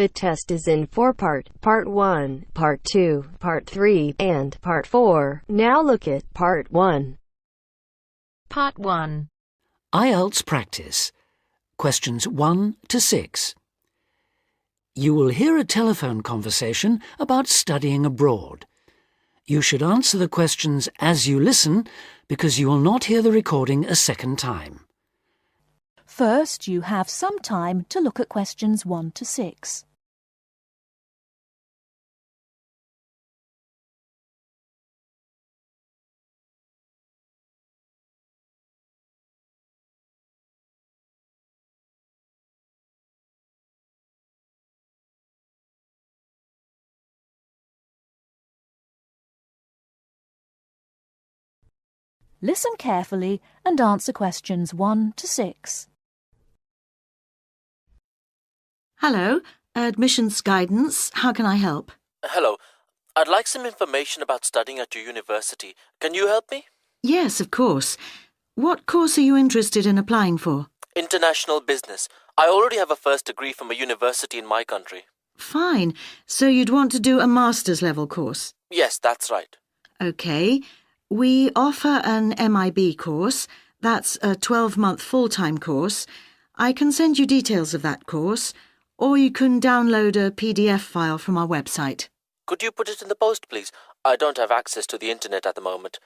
The test is in 4 parts: Part 1, Part 2, Part 3, and Part 4. Now look at Part 1. Part 1. Ielts practice. Questions 1 to 6. You will hear a telephone conversation about studying abroad. You should answer the questions as you listen because you will not hear the recording a second time. First, you have some time to look at questions 1 to 6. Listen carefully and answer questions 1 to 6. Hello, admissions guidance. How can I help? Hello. I'd like some information about studying at your university. Can you help me? Yes, of course. What course are you interested in applying for? International business. I already have a first degree from a university in my country. Fine. So you'd want to do a master's level course? Yes, that's right. OK. We offer an MIB course. That's a 12-month full-time course. I can send you details of that course, or you can download a PDF file from our website. Could you put it in the post, please? I don't have access to the internet at the moment.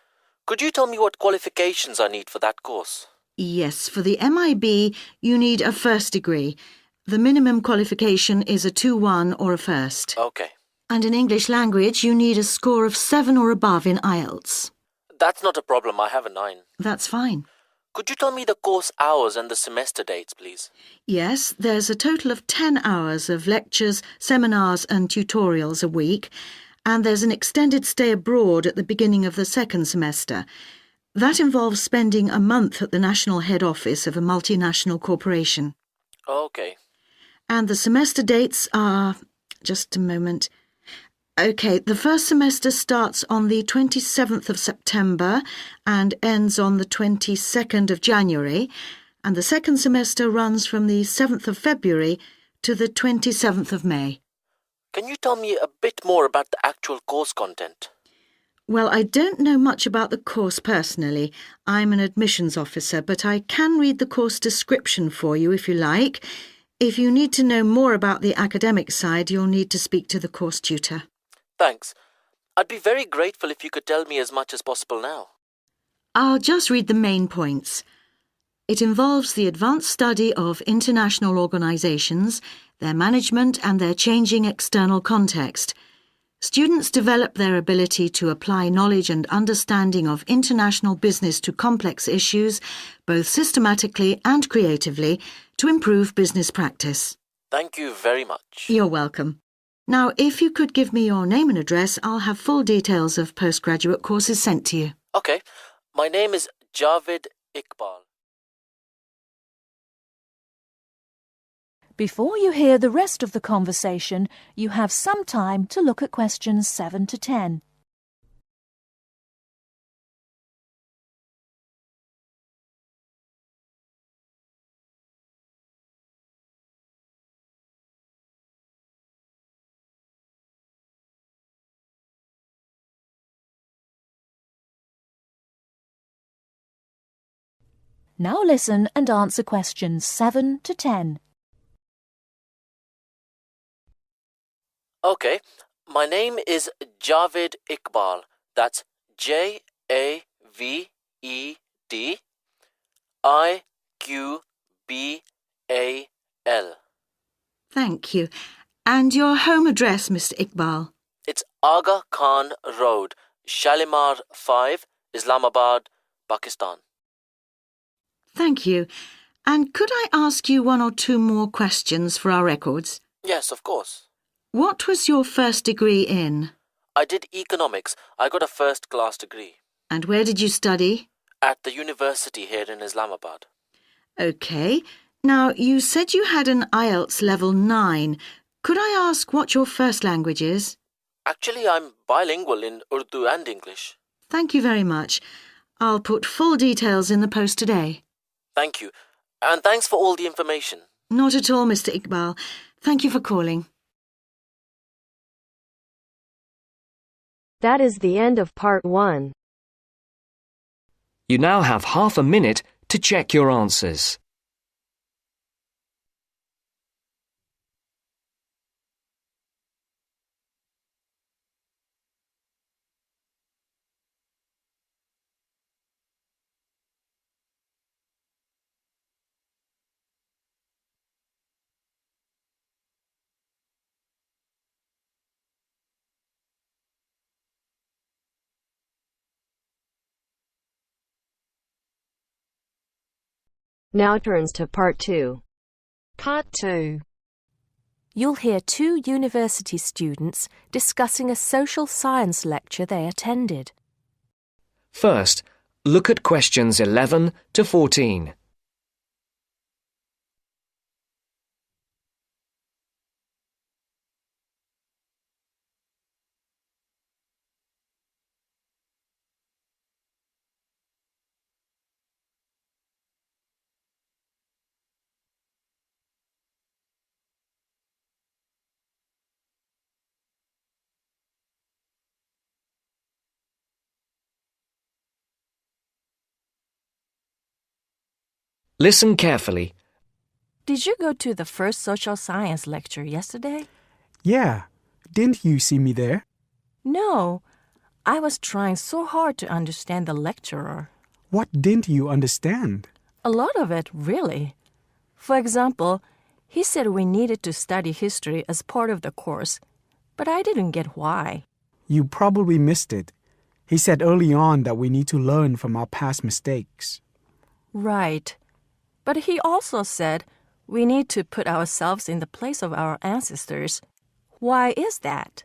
Could you tell me what qualifications I need for that course? Yes, for the MIB, you need a first degree. The minimum qualification is a 2-1 or a first. Okay. And in English language, you need a score of 7 or above in Ielts. That's not a problem. I have a 9. That's fine. Could you tell me the course hours and the semester dates, please? Yes, there's a total of 10 hours of lectures, seminars and tutorials a week, and there's an extended stay abroad at the beginning of the second semester. That involves spending a month at the national head office of a multinational corporation. Okay. And the semester dates are... just a moment... OK, the first semester starts on the 27th of September and ends on the 22nd of January, and the second semester runs from the 7th of February to the 27th of May. Can you tell me a bit more about the actual course content? Well, I don't know much about the course personally. I'm an admissions officer, but I can read the course description for you if you like. If you need to know more about the academic side, you'll need to speak to the course tutor. Thanks. I'd be very grateful if you could tell me as much as possible now. I'll just read the main points. It involves the advanced study of international organisations, their management and their changing external context. Students develop their ability to apply knowledge and understanding of international business to complex issues, both systematically and creatively, to improve business practice. Thank you very much. You're welcome. Now, if you could give me your name and address, I'll have full details of postgraduate courses sent to you. Okay. My name is Javed Iqbal. Before you hear the rest of the conversation, you have some time to look at questions 7 to 10. Now listen and answer questions 7 to 10. Okay. My name is Javed Iqbal. That's Javed Iqbal. Thank you. And your home address, Mr. Iqbal? It's Aga Khan Road, Shalimar 5, Islamabad, Pakistan. Thank you. And could I ask you 1 or 2 more questions for our records? Yes, of course. What was your first degree in? I did economics. I got a first-class degree. And where did you study? At the university here in Islamabad. OK. Now, you said you had an Ielts level 9. Could I ask what your first language is? Actually, I'm bilingual in Urdu and English. Thank you very much. I'll put full details in the post today. Thank you. And thanks for all the information. Not at all, Mr. Iqbal. Thank you for calling. That is the end of part 1. You now have half a minute to check your answers. Now turns to part 2. Part 2. You'll hear 2 university students discussing a social science lecture they attended. First, look at questions 11 to 14. Listen carefully. Did you go to the first social science lecture yesterday? Yeah. Didn't you see me there? No. I was trying so hard to understand the lecturer. What didn't you understand? A lot of it, really. For example, he said we needed to study history as part of the course, but I didn't get why. You probably missed it. He said early on that we need to learn from our past mistakes. Right. But he also said we need to put ourselves in the place of our ancestors. Why is that?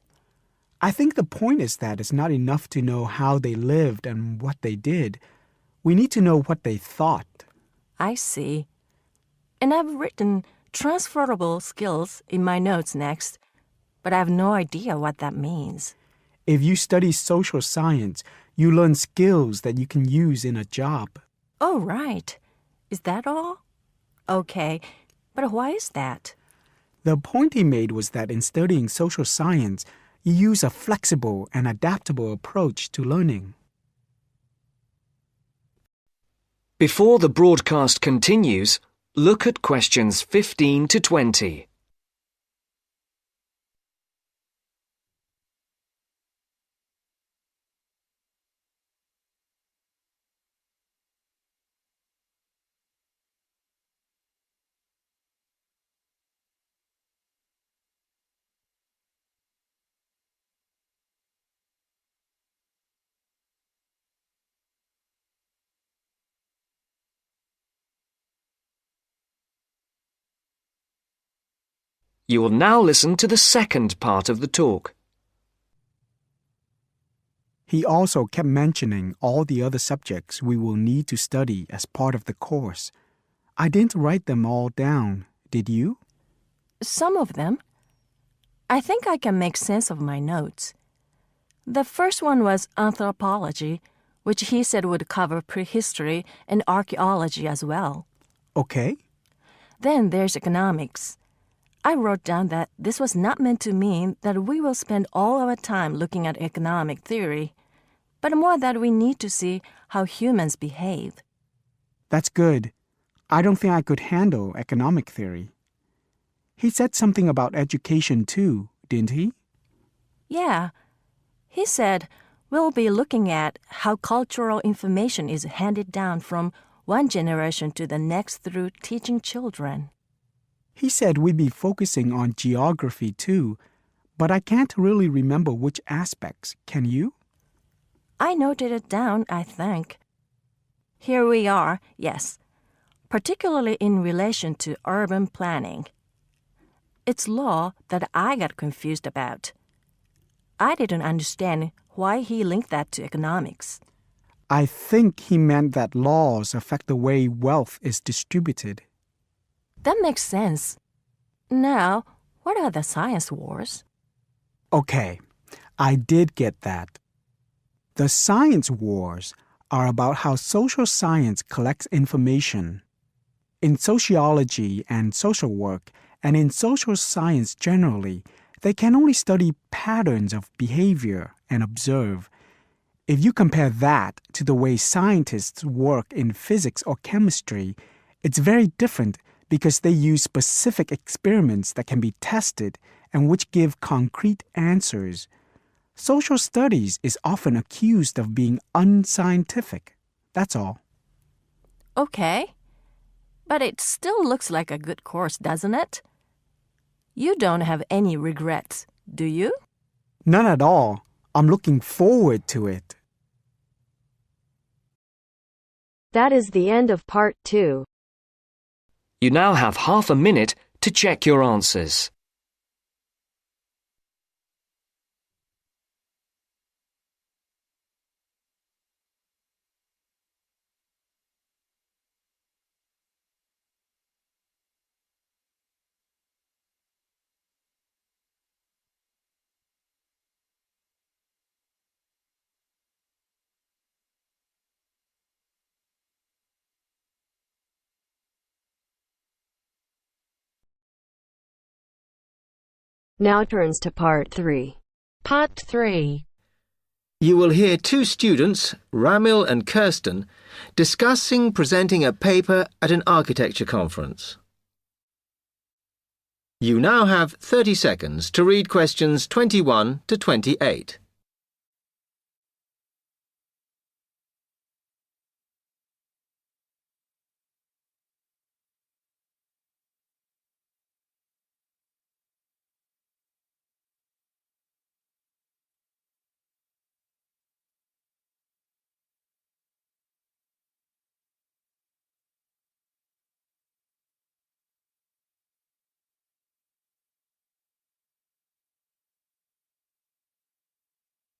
I think the point is that it's not enough to know how they lived and what they did. We need to know what they thought. I see. And I've written transferable skills in my notes next, but I have no idea what that means. If you study social science, you learn skills that you can use in a job. Oh, right. Is that all? Okay, but why is that? The point he made was that in studying social science, you use a flexible and adaptable approach to learning. Before the broadcast continues, look at questions 15 to 20. You will now listen to the second part of the talk. He also kept mentioning all the other subjects we will need to study as part of the course. I didn't write them all down, did you? Some of them. I think I can make sense of my notes. The first one was anthropology, which he said would cover prehistory and archaeology as well. Okay. Then there's economics. I wrote down that this was not meant to mean that we will spend all our time looking at economic theory, but more that we need to see how humans behave. That's good. I don't think I could handle economic theory. He said something about education too, didn't he? Yeah. He said we'll be looking at how cultural information is handed down from one generation to the next through teaching children. He said we'd be focusing on geography too, but I can't really remember which aspects. Can you? I noted it down, I think. Here we are, yes, particularly in relation to urban planning. It's law that I got confused about. I didn't understand why he linked that to economics. I think he meant that laws affect the way wealth is distributed. That makes sense. Now, what are the science wars? Okay, I did get that. The science wars are about how social science collects information. In sociology and social work, and in social science generally, They can only study patterns of behavior and observe. If you compare that to the way scientists work in physics or chemistry, it's very different because they use specific experiments that can be tested and which give concrete answers. Social studies is often accused of being unscientific. That's all. Okay. But it still looks like a good course, doesn't it? You don't have any regrets, do you? None at all. I'm looking forward to it. That is the end of part 2. You now have half a minute to check your answers. Now turns to part 3. Part 3. You will hear two students, Ramil and Kirsten, discussing presenting a paper at an architecture conference. You now have 30 seconds to read questions 21 to 28.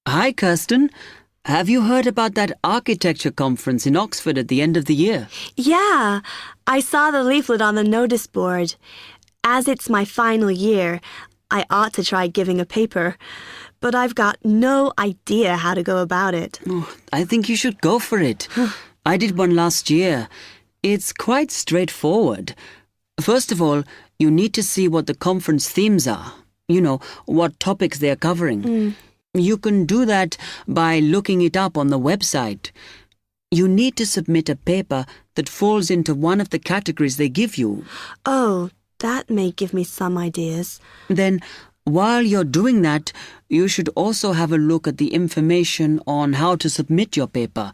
Hi, Kirsten. Have you heard about that architecture conference in Oxford at the end of the year? Yeah, I saw the leaflet on the notice board. As it's my final year, I ought to try giving a paper, but I've got no idea how to go about it. Oh, I think you should go for it. I did one last year. It's quite straightforward. First of all, you need to see what the conference themes are. You know, what topics they're covering. You can do that by looking it up on the website. You need to submit a paper that falls into one of the categories they give you. Oh, that may give me some ideas. Then, while you're doing that, you should also have a look at the information on how to submit your paper.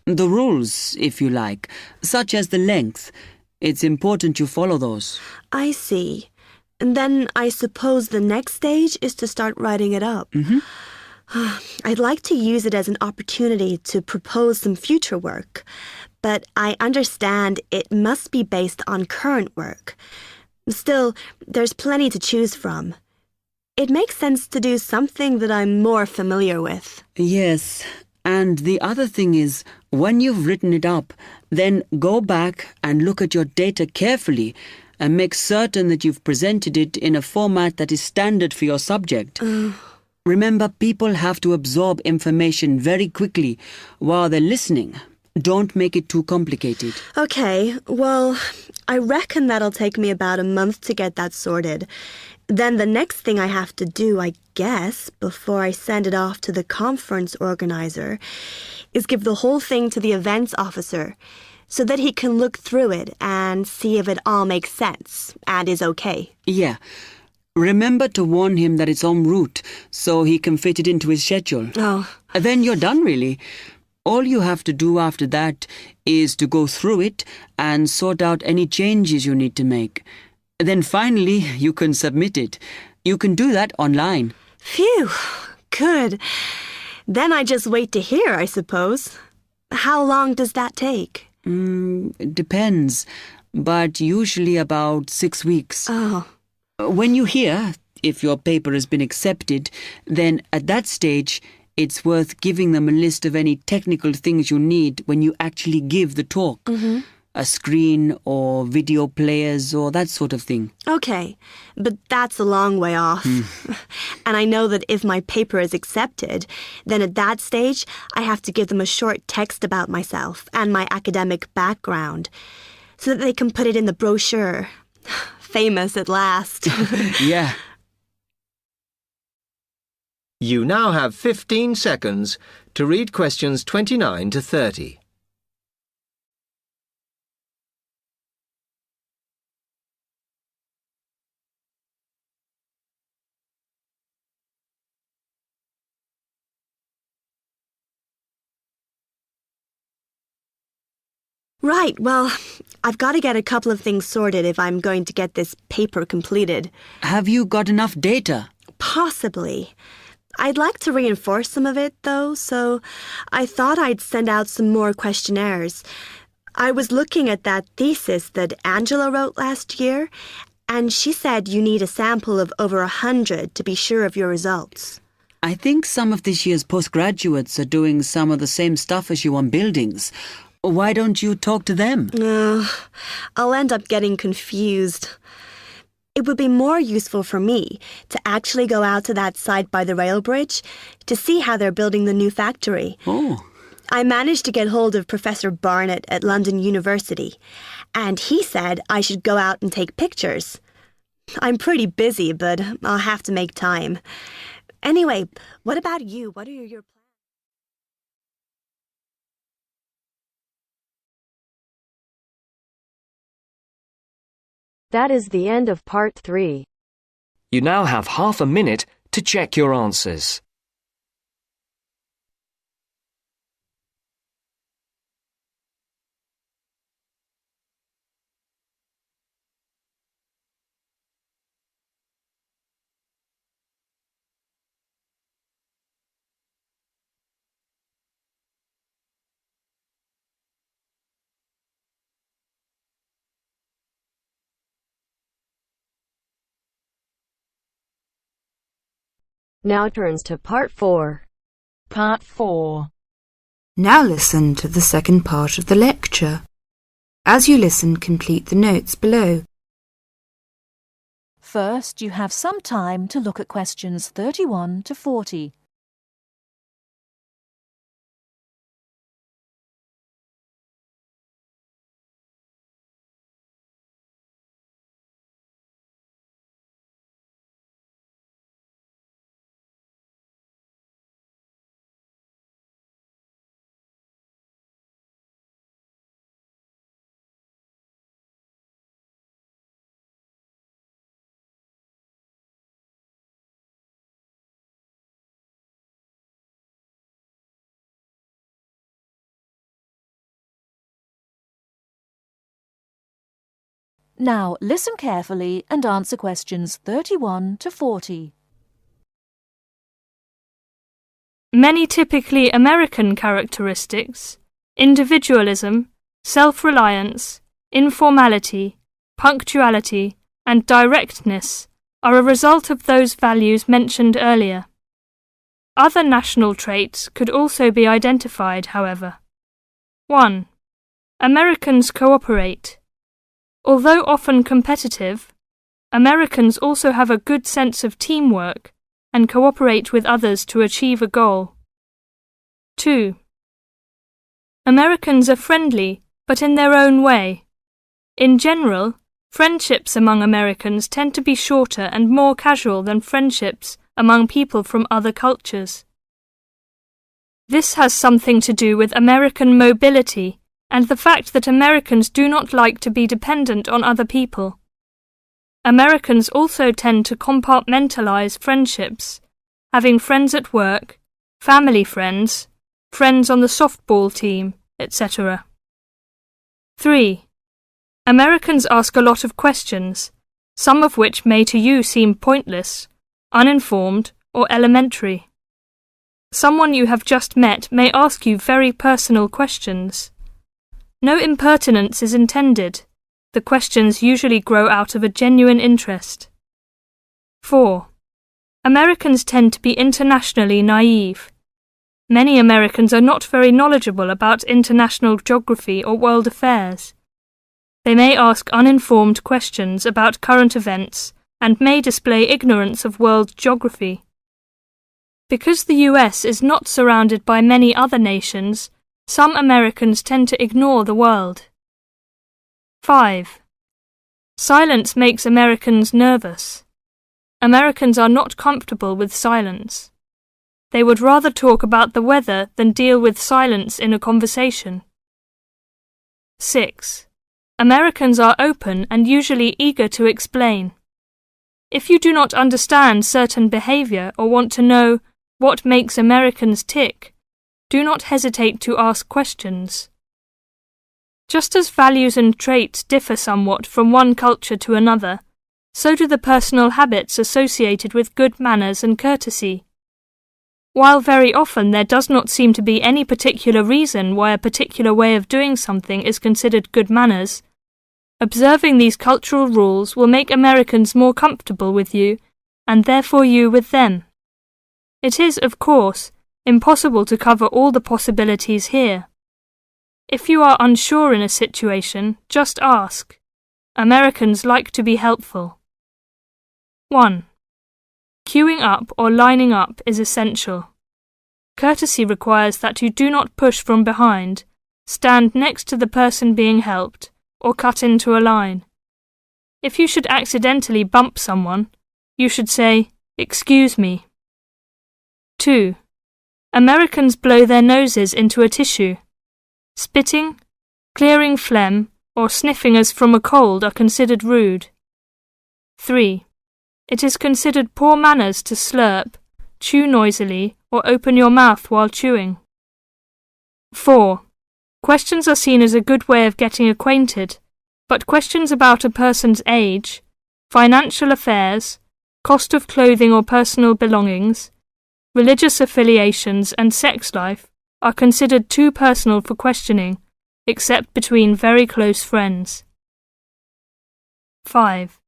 The rules, if you like, such as the length. It's important you follow those. I see. And then I suppose the next stage is to start writing it up. I'd like to use it as an opportunity to propose some future work, but I understand it must be based on current work. Still, there's plenty to choose from. It makes sense to do something that I'm more familiar with. Yes, and the other thing is, when you've written it up, then go back and look at your data carefully and make certain that you've presented it in a format that is standard for your subject. Remember, people have to absorb information very quickly while they're listening. Don't make it too complicated. Okay, well, I reckon that'll take me about a month to get that sorted. Then the next thing I have to do, I guess, before I send it off to the conference organizer, is give the whole thing to the events officer so that he can look through it and see if it all makes sense and is okay. Yeah. Remember to warn him that it's en route so he can fit it into his schedule. Oh. Then you're done, really. All you have to do after that is to go through it and sort out any changes you need to make. Then finally, you can submit it. You can do that online. Phew, good. Then I just wait to hear, I suppose. How long does that take? It depends, but usually about 6 weeks. Oh. When you hear if your paper has been accepted, then at that stage, it's worth giving them a list of any technical things you need when you actually give the talk. A screen or video players or that sort of thing. Okay, but that's a long way off. And I know that if my paper is accepted, then at that stage, I have to give them a short text about myself and my academic background so that they can put it in the brochure. Famous at last. Yeah. You now have 15 seconds to read questions 29 to 30. Right, well, I've got to get a couple of things sorted if I'm going to get this paper completed. Have you got enough data? Possibly. I'd like to reinforce some of it, though, so I thought I'd send out some more questionnaires. I was looking at that thesis that Angela wrote last year, and she said you need a sample of over 100 to be sure of your results. I think some of this year's postgraduates are doing some of the same stuff as you on buildings. Why don't you talk to them? I'll end up getting confused. It would be more useful for me to actually go out to that site by the rail bridge to see how they're building the new factory. Oh. I managed to get hold of Professor Barnett at London University, and he said I should go out and take pictures. I'm pretty busy, but I'll have to make time. Anyway, what about you? What are your plans? That is the end of part 3. You now have half a minute to check your answers. Now turns to part 4. Part 4. Now listen to the second part of the lecture. As you listen, complete the notes below. First, you have some time to look at questions 31 to 40. Now listen carefully and answer questions 31 to 40. Many typically American characteristics, individualism, self-reliance, informality, punctuality, and directness, are a result of those values mentioned earlier. Other national traits could also be identified, however. 1. Americans cooperate. Although often competitive, Americans also have a good sense of teamwork and cooperate with others to achieve a goal. 2. Americans are friendly, but in their own way. In general, friendships among Americans tend to be shorter and more casual than friendships among people from other cultures. This has something to do with American mobility and the fact that Americans do not like to be dependent on other people. Americans also tend to compartmentalize friendships, having friends at work, family friends, friends on the softball team, etc. 3. Americans ask a lot of questions, some of which may to you seem pointless, uninformed, or elementary. Someone you have just met may ask you very personal questions. No impertinence is intended. The questions usually grow out of a genuine interest. 4. Americans tend to be internationally naive. Many Americans are not very knowledgeable about international geography or world affairs. They may ask uninformed questions about current events and may display ignorance of world geography. Because the US is not surrounded by many other nations, some Americans tend to ignore the world. 5. Silence makes Americans nervous. Americans are not comfortable with silence. They would rather talk about the weather than deal with silence in a conversation. 6. Americans are open and usually eager to explain. If you do not understand certain behavior or want to know what makes Americans tick, do not hesitate to ask questions. Just as values and traits differ somewhat from one culture to another, so do the personal habits associated with good manners and courtesy. While very often there does not seem to be any particular reason why a particular way of doing something is considered good manners, observing these cultural rules will make Americans more comfortable with you, and therefore you with them. It is, of course, impossible to cover all the possibilities here. If you are unsure in a situation, just ask. Americans like to be helpful. 1. Queuing up or lining up is essential. Courtesy requires that you do not push from behind, stand next to the person being helped, or cut into a line. If you should accidentally bump someone, you should say, "Excuse me." 2. Americans blow their noses into a tissue. Spitting, clearing phlegm, or sniffing as from a cold are considered rude. 3. It is considered poor manners to slurp, chew noisily, or open your mouth while chewing. 4. Questions are seen as a good way of getting acquainted, but questions about a person's age, financial affairs, cost of clothing or personal belongings, religious affiliations and sex life are considered too personal for questioning, except between very close friends. 5.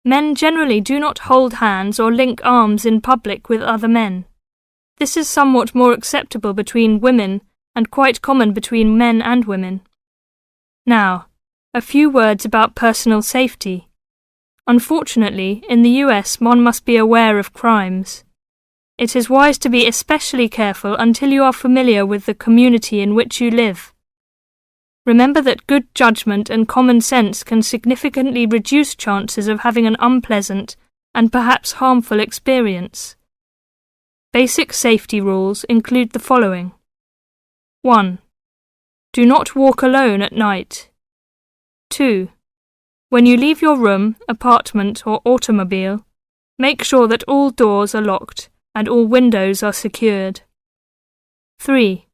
Men generally do not hold hands or link arms in public with other men. This is somewhat more acceptable between women and quite common between men and women. Now, a few words about personal safety. Unfortunately, in the US one must be aware of crimes. It is wise to be especially careful until you are familiar with the community in which you live. Remember that good judgment and common sense can significantly reduce chances of having an unpleasant and perhaps harmful experience. Basic safety rules include the following. 1. Do not walk alone at night. 2. When you leave your room, apartment, or automobile, make sure that all doors are locked and all windows are secured. 3.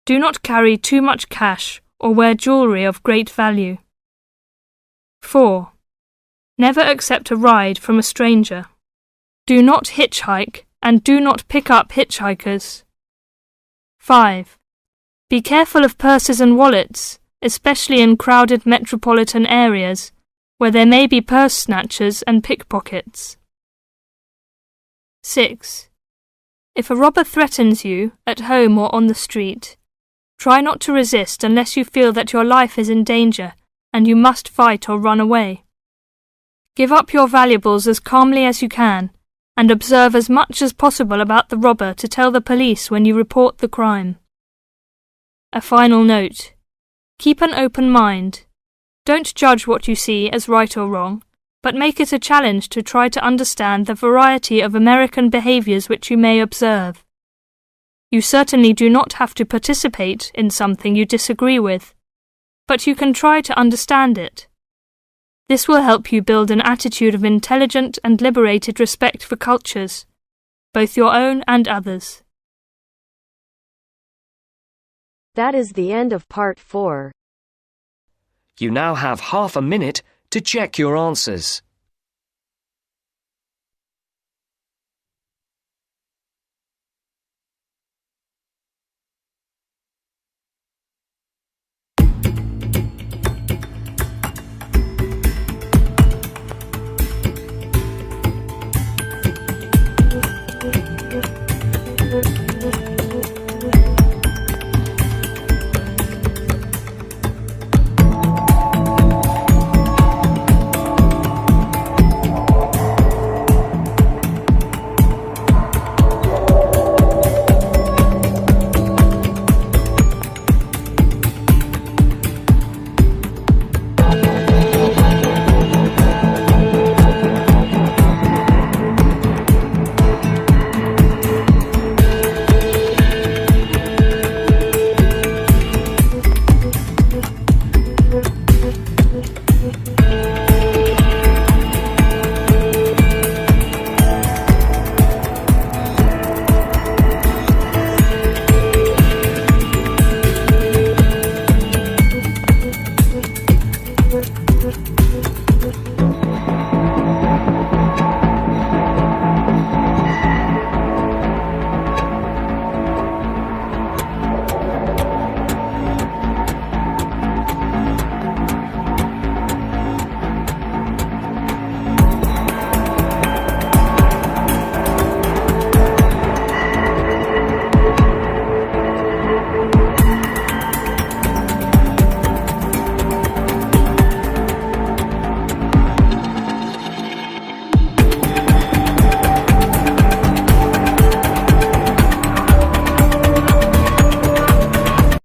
Do not carry too much cash or wear jewellery of great value. 4. Never accept a ride from a stranger. Do not hitchhike and do not pick up hitchhikers. 5. Be careful of purses and wallets, especially in crowded metropolitan areas, where there may be purse snatchers and pickpockets. 6. If a robber threatens you, at home or on the street, try not to resist unless you feel that your life is in danger and you must fight or run away. Give up your valuables as calmly as you can and observe as much as possible about the robber to tell the police when you report the crime. A final note. Keep an open mind. Don't judge what you see as right or wrong, but make it a challenge to try to understand the variety of American behaviours which you may observe. You certainly do not have to participate in something you disagree with, but you can try to understand it. This will help you build an attitude of intelligent and liberated respect for cultures, both your own and others. That is the end of part 4. You now have half a minute to check your answers.